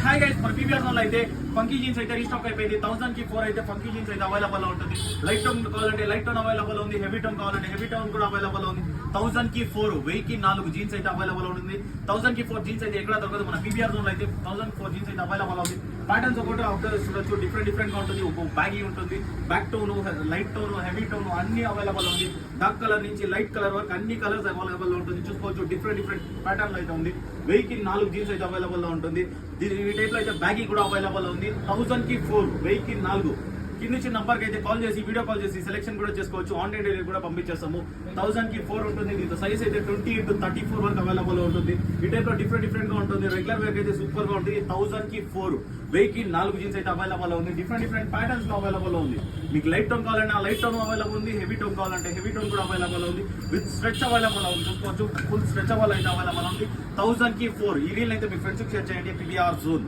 Hi guys, మన PVR లో అయితే ఫంకీ జీన్స్ అయితే రీస్టాక్ అయిపోయింది. 1000 కి 4 అయితే ఫంకీ జీన్స్ అయితే అవైలబుల్ ఉంటుంది. లైట్ టోన్ కావాలంటే లైట్ టోన్ అవైలబుల్ ఉంది, హెవీ టోన్ కావాలంటే హెవీ టోన్ కూడా అవైలబుల్ ఉంది. 1000 కి 4 1000కి 4 జీన్స్ అయితే అవైలబుల్ ఉంటుంది. 1000 కి 4 జీన్స్ అయితే ఎక్కడ దొరకదు. మన పీవీఆర్ లో అయితే 1000 కి 4 జీన్స్ అయితే అవైలబుల్ ఉంది. ప్యాటర్న్స్ ఒకటి అబ్జర్వ్ చూడొచ్చు, డిఫరెంట్ గా ఉంటుంది. ఒక బ్యాగీ ఉంటుంది, back tone, light tone, heavy tone అన్ని అవైలబుల్ ఉంది. డార్క్ కలర్ నుంచి లైట్ కలర్ వరకు అన్ని కలర్స్ అవైలబుల్ ఉంటుంది. చూసుకోవచ్చు, డిఫరెంట్ ప్యాటర్న్ అయితే ఉంది. 1000కి 4 జీన్స్ అయితే అవైలబుల్ లో ఉంటుంది. ఈ టైప్ లో అయితే బ్యాగీ కూడా అవైలబుల్ ఉంది. 1000 కి 4 1000కి 4 కింద ఇచ్చిన నంబర్ కి అయితే కాల్ చేసి వీడియో కాల్ చేసి సెలెక్షన్ కూడా చేసుకోవచ్చు. ఆన్లైన్ డెలివరీ కూడా పంపించేస్తాము. 1000 కి 4 ఉంటుంది. దీంతో సైజ్ అయితే 20x34 వరకు అవైలబుల్ ఉంటుంది. ఈ టైప్ లో డిఫరెంట్ గా ఉంటుంది. రెగ్యులర్ వేర్ అయితే సూపర్ గా ఉంటుంది. 1000 కి 4 1000కి 4 జీన్స్ అయితే అవైలబుల్ ఉంది. డిఫరెంట్ ప్యాటర్న్స్ లో అవైలబుల్ ఉంది. మీకు లైట్ టోన్ కావాలంటే లైట్ టోన్ అవైలబుల్ ఉంది, హెవీ టోన్ కావాలంటే హెవీ టోన్ కూడా అవైలబుల్ ఉంది. విత్ స్ట్రెచ్ అవైలబుల్ ఉంది. చూసుకోవచ్చు, ఫుల్ స్ట్రెచబుల్ అయితే అవైలబుల్ ఉంది. 1000 కి 4 ఈ రీల్ అయితే మీ ఫ్రెండ్స్ షేర్ చేయండి. PVR zone.